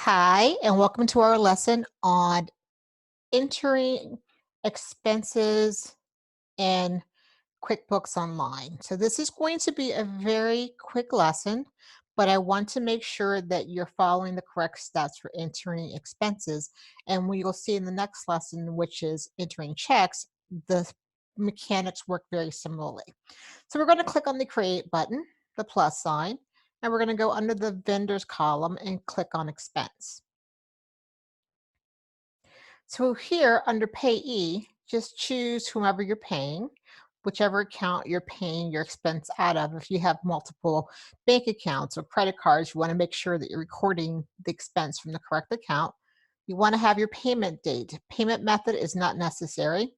Hi, and welcome to our lesson on entering expenses in QuickBooks Online. So this is going to be a very quick lesson, but I want to make sure that you're following the correct steps for entering expenses. And we will see in the next lesson, which is entering checks, the mechanics work very similarly. So we're going to click on the Create button, the plus sign, and we're going to go under the Vendors column and click on Expense. So here under Payee, just choose whomever you're paying, whichever account you're paying your expense out of. If you have multiple bank accounts or credit cards, you want to make sure that you're recording the expense from the correct account. You want to have your payment date. Payment method is not necessary.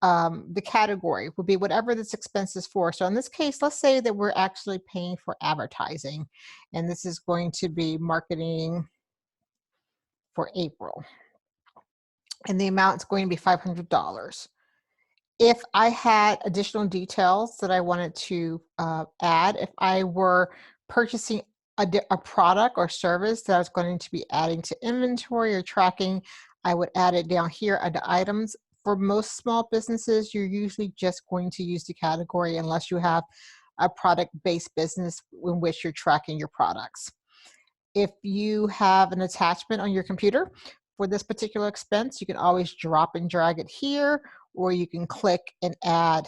The category will be whatever this expense is for. So in this case, let's say that we're actually paying for advertising, and this is going to be marketing for April, and the amount is going to be $500. If I had additional details that I wanted to add, if I were purchasing a product or service that I was going to be adding to inventory or tracking, I would add it down here under items. For most small businesses, you're usually just going to use the category unless you have a product-based business in which you're tracking your products. If you have an attachment on your computer for this particular expense, you can always drop and drag it here, or you can click and add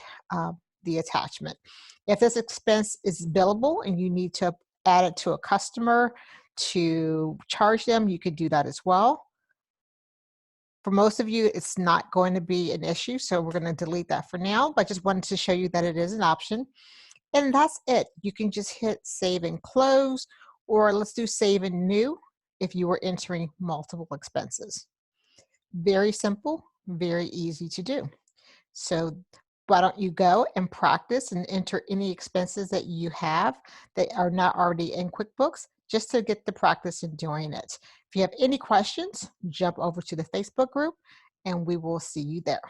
the attachment. If this expense is billable and you need to add it to a customer to charge them, you could do that as well. For most of you, it's not going to be an issue, so we're going to delete that for now, but just wanted to show you that it is an option. And that's it. You can just hit save and close, or let's do save and new if you were entering multiple expenses. Very simple, very easy to do. So why don't you go and practice and enter any expenses that you have that are not already in QuickBooks, just to get the practice in doing it. If you have any questions, jump over to the Facebook group and we will see you there.